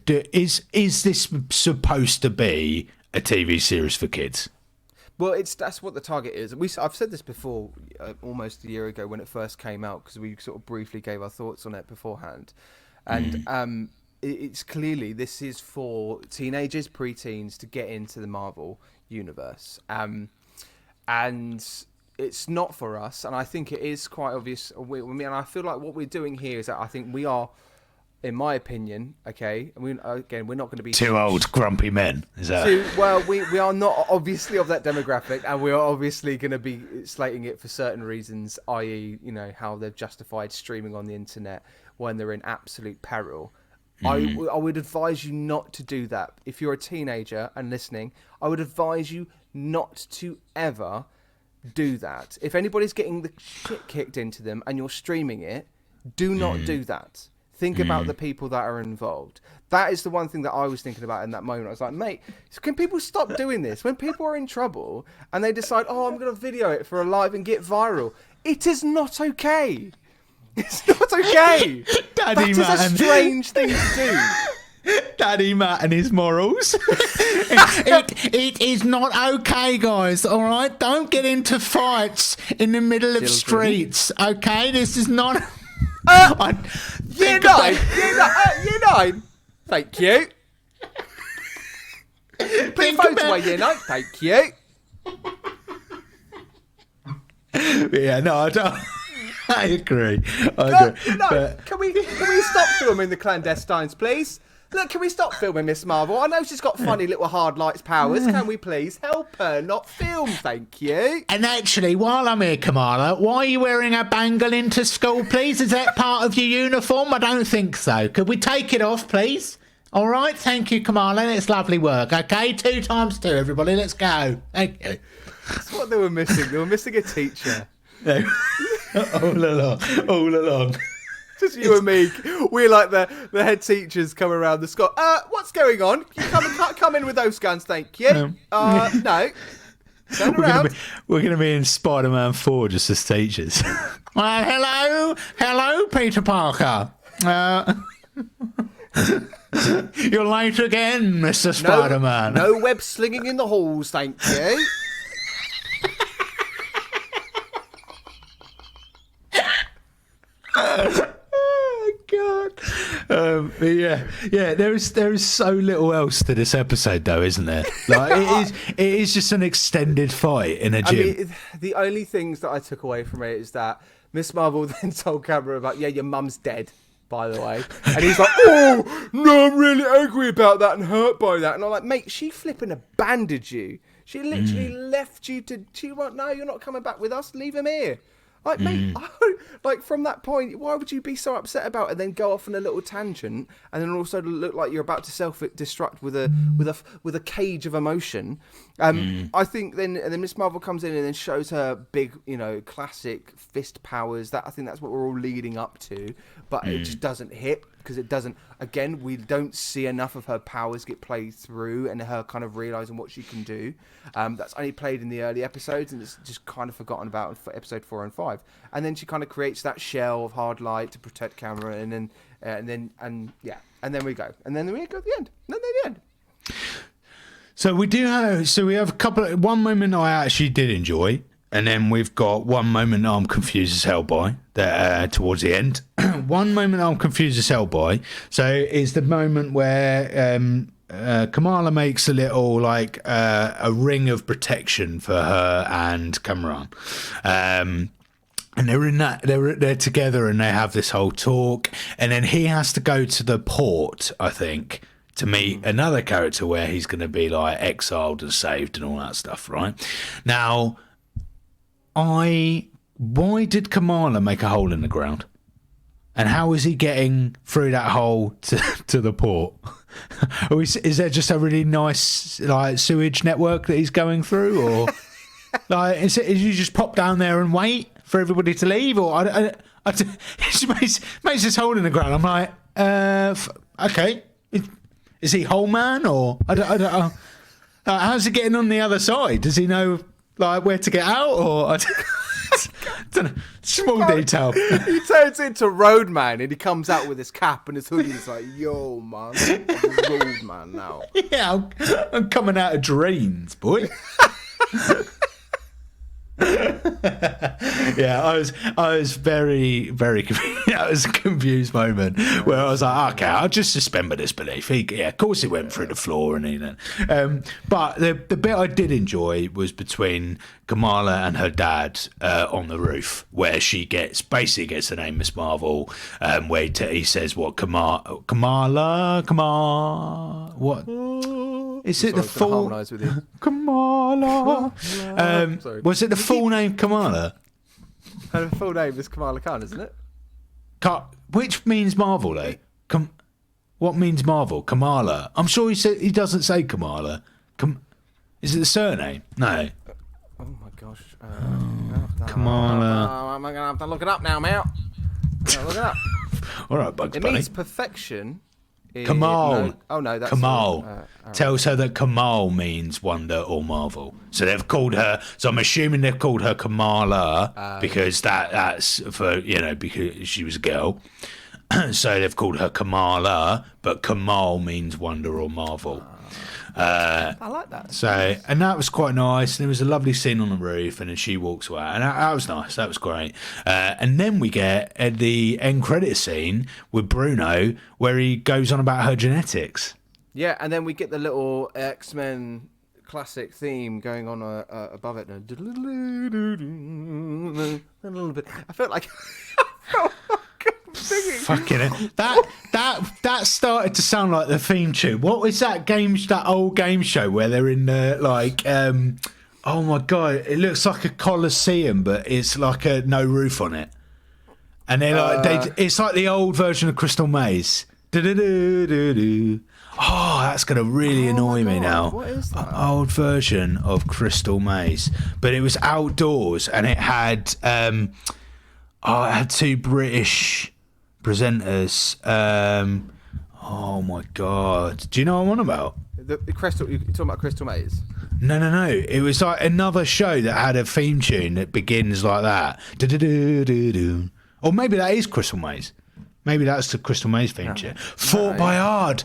[SPEAKER 2] is this supposed to be a TV series for kids?
[SPEAKER 1] Well, that's what the target is. I've said this before, almost a year ago when it first came out, because we sort of briefly gave our thoughts on it beforehand, and it's clearly this is for teenagers, preteens to get into the Marvel universe, and it's not for us, and I think it is quite obvious. And I feel like what we're doing here is that I think we are, in my opinion, okay, and we're not going to be
[SPEAKER 2] two old grumpy men. Is that?
[SPEAKER 1] We are not obviously of that demographic, and we are obviously going to be slating it for certain reasons, i.e., how they've justified streaming on the internet when they're in absolute peril. I would advise you not to do that. If you're a teenager and listening, I would advise you not to ever do that. If anybody's getting the shit kicked into them and you're streaming it, do not do that. Think about the people that are involved. That is the one thing that I was thinking about in that moment. I was like, mate, can people stop doing this? When people are in trouble and they decide, I'm going to video it for a live and get viral, it is not okay. It's not okay. That is a strange thing to do.
[SPEAKER 2] Daddy Matt and his morals. it is not okay, guys. All right, don't get into fights in the middle of streets. Okay, this is not.
[SPEAKER 1] Year 9. Thank you. Please vote away Year 9. Thank you.
[SPEAKER 2] Yeah, no, I don't. I agree.
[SPEAKER 1] No, can we stop filming the clandestines, please? Look, can we stop filming Miss Marvel? I know she's got funny little hard lights powers. Can we please help her not film? Thank you.
[SPEAKER 2] And actually, while I'm here, Kamala, why are you wearing a bangle into school, please? Is that part of your uniform? I don't think so. Could we take it off, please? All right, thank you, Kamala. It's lovely work. Okay, 2 times 2, everybody. Let's go. Thank you.
[SPEAKER 1] That's what they were missing. They were missing a teacher.
[SPEAKER 2] all along.
[SPEAKER 1] Just you and me. We're like the head teachers come around the school. What's going on? You come in with those guns, thank you. No. Turn around.
[SPEAKER 2] We're going to be in Spider-Man 4 just as teachers. Well, hello, Peter Parker. You're late again, Mr. Spider-Man.
[SPEAKER 1] No web slinging in the halls, thank you.
[SPEAKER 2] Oh God! But yeah. There is so little else to this episode, though, isn't there? Like it is just an extended fight in a gym.
[SPEAKER 1] I mean, the only things that I took away from it is that Miss Marvel then told Cameron about, your mum's dead, by the way, and he's like, oh no, I'm really angry about that and hurt by that, and I'm like, mate, she flipping abandoned you. She literally left you to. She went, no, you're not coming back with us. Leave him here. Like, mate, like from that point, why would you be so upset about it and then go off on a little tangent and then also look like you're about to self-destruct with a cage of emotion? I think then Miss Marvel comes in and then shows her big, classic fist powers. I think that's what we're all leading up to, but it just doesn't hit because it doesn't. Again, we don't see enough of her powers get played through and her kind of realizing what she can do. That's only played in the early episodes and it's just kind of forgotten about for episode 4 and 5. And then she kind of creates that shell of hard light to protect Cameron, and then we go, and then we go at the end, and then the end.
[SPEAKER 2] So we have one moment I actually did enjoy, and then we've got one moment I'm confused as hell by that towards the end. One moment I'm confused as hell by. So is the moment where Kamala makes a little a ring of protection for her and Cameron. And they're in that they're together and they have this whole talk, and then he has to go to the port, I think, to meet another character where he's going to be exiled and saved and all that stuff, right? Now, why did Kamala make a hole in the ground? And how is he getting through that hole to the port? Or is there just a really nice sewage network that he's going through, or is you just pop down there and wait for everybody to leave, or she makes this hole in the ground? I'm like, okay, is he whole man, or I don't know. How's he getting on the other side? Does he know where to get out, or I don't know. Small detail.
[SPEAKER 1] He turns into Roadman and he comes out with his cap and his hoodie. He's like, yo, man, I'm Roadman now.
[SPEAKER 2] Yeah, I'm coming out of drains, boy. Yeah, I was very, very confused. That was a confused moment where I was like, okay, I'll just suspend my disbelief. Of course he went through the floor and he then. But the bit I did enjoy was between Kamala and her dad on the roof, where she basically gets the name Miss Marvel, where he says, what, Kamala, what? Is it the full with you. Kamala? Was it the full name Kamala?
[SPEAKER 1] Her full name is Kamala Khan, isn't it?
[SPEAKER 2] Which means Marvel, though. What means Marvel? Kamala. I'm sure he doesn't say Kamala. Is it the surname? No.
[SPEAKER 1] Oh my gosh.
[SPEAKER 2] Kamala.
[SPEAKER 1] I'm gonna have to look it up now, Mel. Look it up.
[SPEAKER 2] All right, Bugs Bunny.
[SPEAKER 1] It means perfection.
[SPEAKER 2] Kamal.
[SPEAKER 1] That's
[SPEAKER 2] Kamal tells her that Kamal means wonder or marvel. So they've called her. So I'm assuming they've called her Kamala because that's for because she was a girl. So they've called her Kamala, but Kamal means wonder or marvel.
[SPEAKER 1] I like that.
[SPEAKER 2] So, and that was quite nice. There was a lovely scene on the roof, and then she walks away, and that was nice. That was great. And then we get the end credit scene with Bruno, where he goes on about her genetics.
[SPEAKER 1] Yeah, and then we get the little X-Men classic theme going on above it. A little bit. I felt like.
[SPEAKER 2] Fucking it. That started to sound like the theme tune. What was that old game show where they're in oh my god, it looks like a coliseum, but it's like a no roof on it, and they're it's like the old version of Crystal Maze. Oh, that's gonna really annoy me now.
[SPEAKER 1] What is that?
[SPEAKER 2] Old version of Crystal Maze, but it was outdoors, and it had it had two British presenters. Oh my god! Do you know what I'm on about?
[SPEAKER 1] The Crystal. You're talking about Crystal Maze?
[SPEAKER 2] No. It was like another show that had a theme tune that begins like that. Or maybe that is Crystal Maze. Maybe that's the Crystal Maze theme tune. Fought by Hard.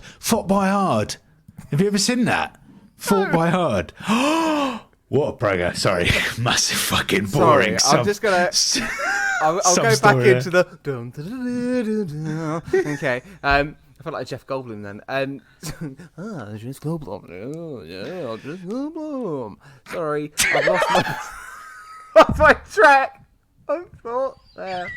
[SPEAKER 2] Have you ever seen that? Fought by Hard. What a program. Sorry. Massive fucking boring.
[SPEAKER 1] Sorry, I'm just going to... I'll go back into the... Okay. I felt like Jeff Goldblum then. Jeff Goldblum. Yeah, Jeff Goldblum. Sorry, I've lost my track. I thought there.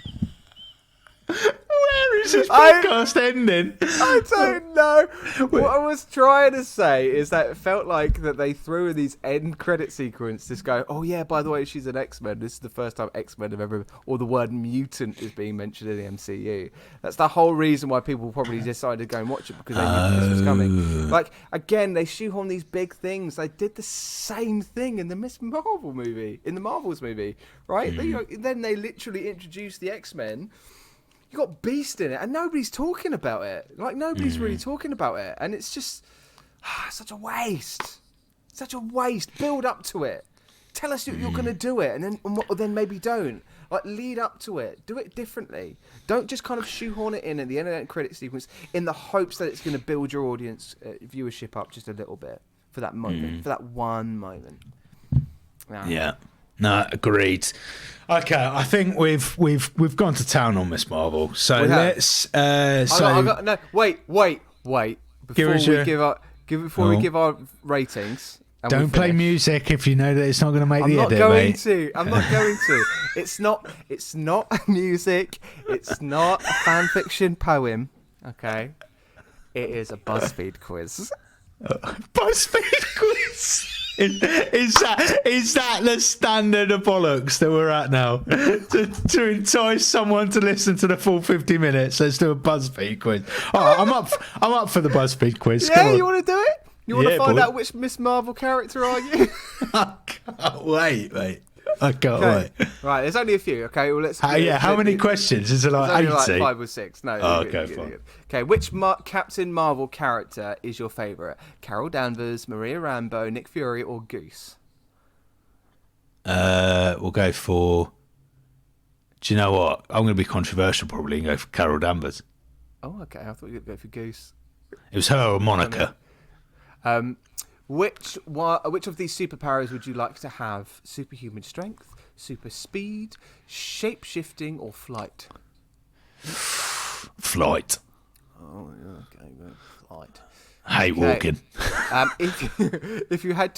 [SPEAKER 2] Where is this podcast ending?
[SPEAKER 1] I don't know. What I was trying to say is that it felt like that they threw in these end credit sequence to go, oh yeah, by the way, she's an X-Men. This is the first time X-Men have ever, or the word mutant is being mentioned in the MCU. That's the whole reason why people probably decided to go and watch it, because they knew this was coming. Like, again, they shoehorn these big things. They did the same thing in the Miss Marvel movie, in the Marvels movie, right? Then they literally introduced the X-Men. You got Beast in it, and nobody's talking about it. Like, nobody's really talking about it, and it's just such a waste. Such a waste. Build up to it. Tell us you're going to do it, and then maybe don't. Like, lead up to it. Do it differently. Don't just kind of shoehorn it in at the end of that credit sequence in the hopes that it's going to build your audience viewership up just a little bit for that moment, for that one moment.
[SPEAKER 2] Yeah. No, agreed. Okay, I think we've gone to town on Miss Marvel. So let's.
[SPEAKER 1] Wait. Before we give our ratings.
[SPEAKER 2] Don't play music if you know that it's not going to make the edit, mate.
[SPEAKER 1] I'm not going to. It's not music. It's not a fan fiction poem. Okay, it is a BuzzFeed quiz.
[SPEAKER 2] BuzzFeed quiz. Is that the standard of bollocks that we're at now? to entice someone to listen to the full 50 minutes, let's do a BuzzFeed quiz. Oh, I'm up for the BuzzFeed quiz.
[SPEAKER 1] Yeah, you want to do it? You want to find out which Miss Marvel character are you?
[SPEAKER 2] I can't wait, mate. I can't wait.
[SPEAKER 1] Right, there's only a few. Okay, well let's.
[SPEAKER 2] How many questions? Is it like 80?
[SPEAKER 1] Like 5 or 6. No.
[SPEAKER 2] Okay, fine.
[SPEAKER 1] Okay, which Captain Marvel character is your favourite? Carol Danvers, Maria Rambeau, Nick Fury, or Goose?
[SPEAKER 2] We'll go for. Do you know what? I'm going to be controversial probably and go for Carol Danvers.
[SPEAKER 1] Oh, okay. I thought you were going to go for Goose.
[SPEAKER 2] It was her or Monica.
[SPEAKER 1] Which of these superpowers would you like to have? Superhuman strength, super speed, shape-shifting, or flight?
[SPEAKER 2] Flight.
[SPEAKER 1] Oh, okay, flight.
[SPEAKER 2] Hey, walking.
[SPEAKER 1] If you had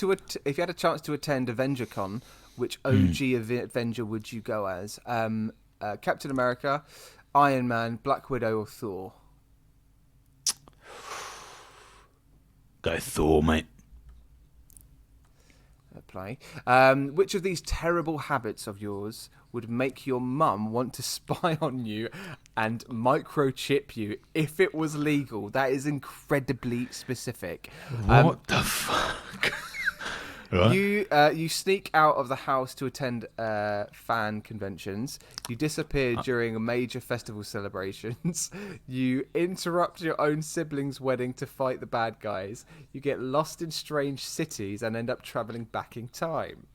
[SPEAKER 1] a chance to attend AvengerCon, which OG Avenger would you go as? Captain America, Iron Man, Black Widow, or Thor?
[SPEAKER 2] Go Thor, mate.
[SPEAKER 1] Play. Which of these terrible habits of yours would make your mum want to spy on you and microchip you if it was legal? That is incredibly specific.
[SPEAKER 2] What the fuck? Right.
[SPEAKER 1] You sneak out of the house to attend fan conventions. You disappear during major festival celebrations. You interrupt your own sibling's wedding to fight the bad guys. You get lost in strange cities and end up travelling back in time.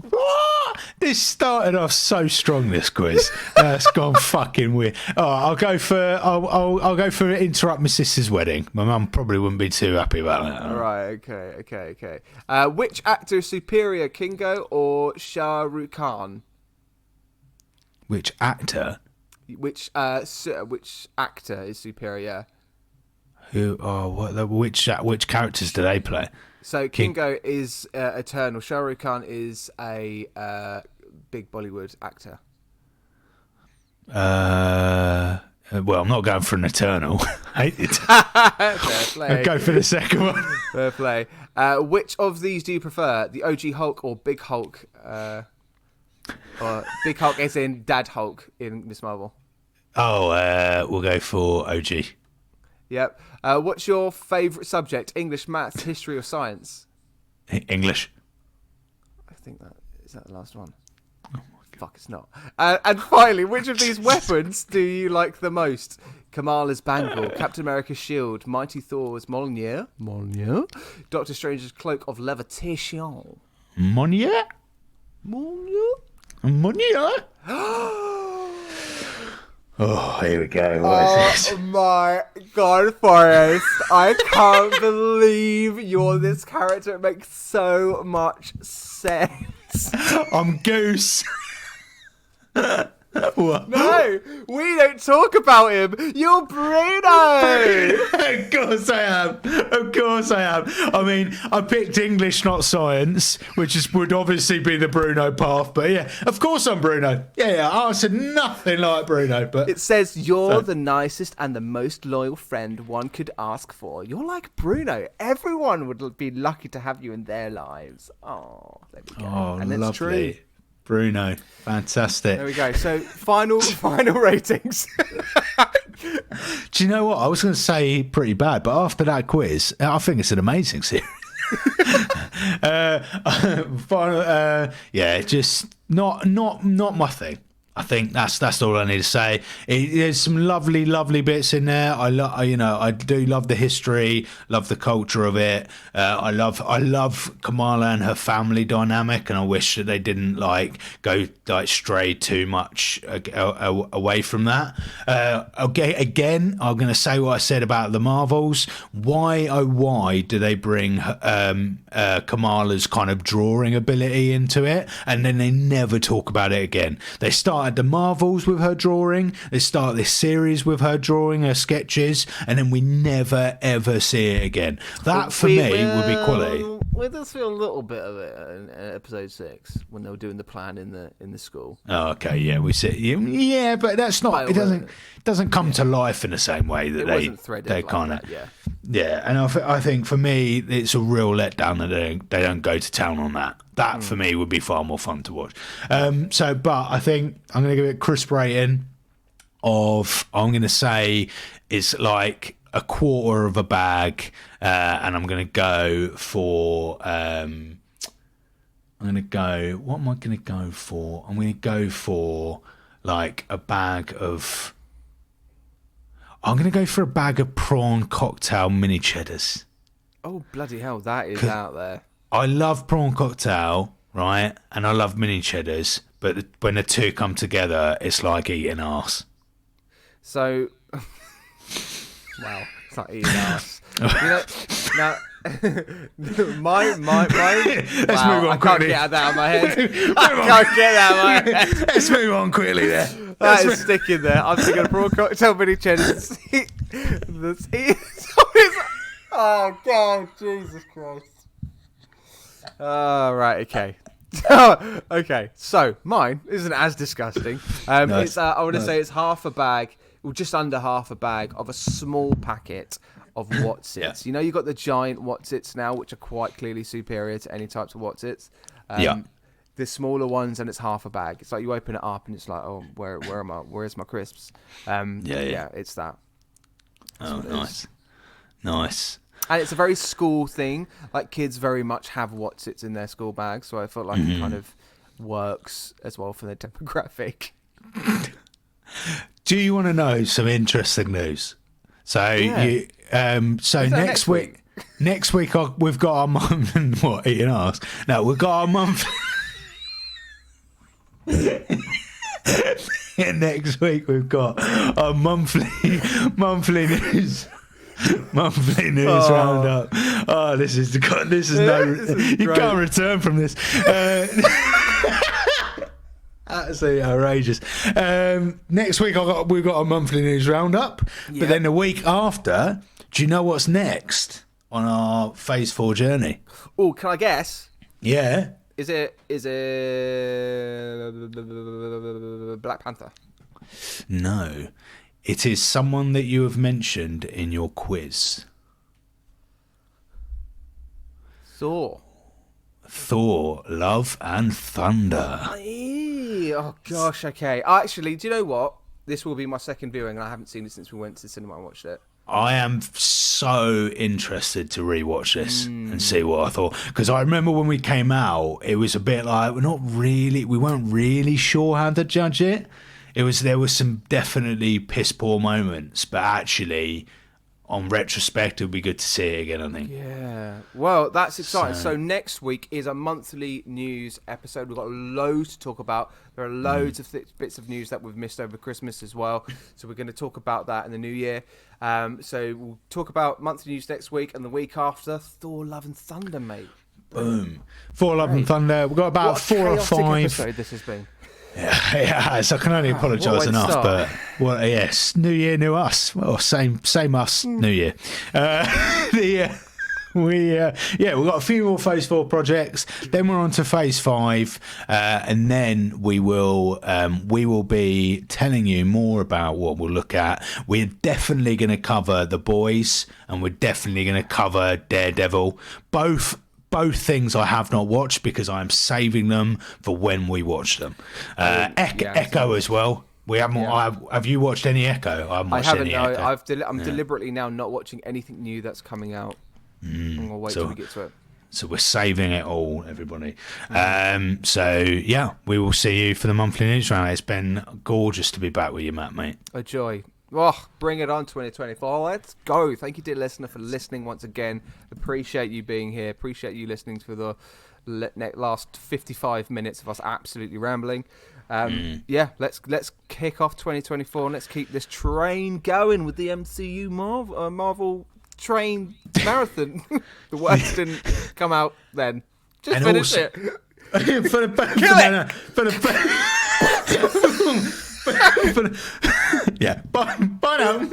[SPEAKER 2] What? This started off so strong. This quiz, it's gone fucking weird. Oh, I'll go for interrupt my sister's wedding. My mum probably wouldn't be too happy about that.
[SPEAKER 1] Right. Okay. Which actor is superior, Kingo or Shah Rukh Khan?
[SPEAKER 2] Which actor?
[SPEAKER 1] Which actor is superior?
[SPEAKER 2] Who? Oh, what? Which characters do they play?
[SPEAKER 1] So Kingo is Eternal. Shah Rukh Khan is a big Bollywood actor.
[SPEAKER 2] Well, I'm not going for an Eternal. Hate it.
[SPEAKER 1] Fair play.
[SPEAKER 2] I'll go for the second one.
[SPEAKER 1] Fair play. Which of these do you prefer? The OG Hulk or Big Hulk? Or Big Hulk as in Dad Hulk in Miss Marvel?
[SPEAKER 2] Oh, we'll go for OG.
[SPEAKER 1] Yep. What's your favourite subject? English, maths, history, or science?
[SPEAKER 2] English.
[SPEAKER 1] I think is that the last one. Oh my God. Fuck, it's not. And finally, which of these weapons do you like the most? Kamala's bangle, Captain America's shield, Mighty Thor's Mjolnir, Doctor Strange's cloak of levitation.
[SPEAKER 2] Mjolnir. Oh, here we go. What is this?
[SPEAKER 1] Oh my god, Forrest. I can't believe you're this character. It makes so much sense.
[SPEAKER 2] I'm Goose. What?
[SPEAKER 1] No, we don't talk about him. You're Bruno.
[SPEAKER 2] Of course I am. Of course I am. I mean, I picked English, not science, which would obviously be the Bruno path. But yeah, of course I'm Bruno. Yeah, I answered nothing like Bruno. But
[SPEAKER 1] It says you're the nicest and the most loyal friend one could ask for. You're like Bruno. Everyone would be lucky to have you in their lives. Oh, there we go.
[SPEAKER 2] oh,
[SPEAKER 1] and it's
[SPEAKER 2] lovely.
[SPEAKER 1] true.
[SPEAKER 2] Bruno, fantastic.
[SPEAKER 1] There we go. So final ratings.
[SPEAKER 2] Do you know what? I was going to say pretty bad, but after that quiz, I think it's an amazing series. Yeah, just not my thing. I think that's all I need to say. There's some lovely bits in there. I do love the history, love the culture of it. I love Kamala and her family dynamic, and I wish that they didn't go stray too much away from that. Okay, again, I'm going to say what I said about the Marvels. Why do they bring Kamala's kind of drawing ability into it, and then they never talk about it again? They started the Marvels with her drawing, they start this series with her drawing, her sketches, and then we never ever see it again. That for me would be quality.
[SPEAKER 1] We did see a little bit of it in episode 6 when they were doing the plan in the school.
[SPEAKER 2] Oh, okay, yeah, we see. Yeah, but that's not. It doesn't come to life in the same way that they kind of. Yeah, and I think for me it's a real letdown that they don't go to town on that. That for me would be far more fun to watch. But I think I'm going to give it a crisp rating of, I'm going to say it's like a quarter of a bag, and I'm going to go for. What am I going to go for? I'm going to go for like a bag of. I'm going to go for a bag of prawn cocktail mini cheddars.
[SPEAKER 1] Oh, bloody hell, that is out there.
[SPEAKER 2] I love prawn cocktail, right? And I love mini cheddars, but when the two come together, it's like eating arse.
[SPEAKER 1] So, wow, it's like eating arse. Now, my
[SPEAKER 2] Let's move on
[SPEAKER 1] I
[SPEAKER 2] quickly.
[SPEAKER 1] can't get that out of my head. I can't get that out of my head.
[SPEAKER 2] Let's move on quickly there.
[SPEAKER 1] That is sticking there. I'm thinking of prawn cocktail mini cheddars. Oh, God, Jesus Christ. Right, okay. Okay, so mine isn't as disgusting.
[SPEAKER 2] Nice.
[SPEAKER 1] It's I want to say it's half a bag, or just under half a bag of a small packet of Wotsits.
[SPEAKER 2] Yeah.
[SPEAKER 1] You know, you've got the giant Wotsits now, which are quite clearly superior to any types of Wotsits.
[SPEAKER 2] Yeah.
[SPEAKER 1] The smaller ones, and it's half a bag. It's like you open it up and it's like, oh, where's my crisps? Yeah, it's that.
[SPEAKER 2] Oh, nice.
[SPEAKER 1] And it's a very school thing. Like, kids very much have Wotsits in their school bags, so I felt like it kind of works as well for their demographic.
[SPEAKER 2] Do you want to know some interesting news? So next week we've got our month. What, eating arse? No, we've got our month. Next week we've got our monthly news. Monthly news roundup. Oh, this is you can't return from this. Absolutely outrageous. Next week we've got a monthly news roundup, but then the week after, do you know what's next on our Phase 4 journey?
[SPEAKER 1] Oh, can I guess?
[SPEAKER 2] Yeah.
[SPEAKER 1] Is it Black Panther?
[SPEAKER 2] No. It is someone that you have mentioned in your quiz.
[SPEAKER 1] Thor,
[SPEAKER 2] Love and Thunder.
[SPEAKER 1] Oh gosh, okay. Actually, do you know what? This will be my second viewing, and I haven't seen it since we went to the cinema and watched it.
[SPEAKER 2] I am so interested to rewatch this and see what I thought, because I remember when we came out, it was a bit like we weren't really sure how to judge it. There was some definitely piss poor moments, but actually, on retrospect, it'll be good to see it again, I think.
[SPEAKER 1] Yeah. Well, that's exciting. So next week is a monthly news episode. We've got loads to talk about. There are loads of bits of news that we've missed over Christmas as well. So we're going to talk about that in the new year. So we'll talk about monthly news next week, and the week after, Thor: Love and Thunder, mate.
[SPEAKER 2] Boom. Thor: Love and Thunder. We've got about 4 or 5.
[SPEAKER 1] Episode this has been.
[SPEAKER 2] Yeah, so I can only apologise enough, but yes, new year, new us. Well, same us, new year. We've got a few more Phase 4 projects. Then we're on to Phase 5, and then we will be telling you more about what we'll look at. We're definitely going to cover The Boys, and we're definitely going to cover Daredevil. Both things I have not watched because I am saving them for when we watch them. Echo as well. We haven't. Have you watched any Echo? I haven't.
[SPEAKER 1] No, I'm deliberately now not watching anything new that's coming out. And we'll wait till we get to it.
[SPEAKER 2] So we're saving it all, everybody. We will see you for the monthly news round. It's been gorgeous to be back with you, Matt, mate.
[SPEAKER 1] A joy. Oh, bring it on, 2024. Let's go. Thank you, dear listener, for listening once again. Appreciate you being here. Appreciate you listening to the last 55 minutes of us absolutely rambling. Let's kick off 2024 and let's keep this train going with the MCU Marvel train marathon. The words didn't come out then. Just and finish it.
[SPEAKER 2] Bye now.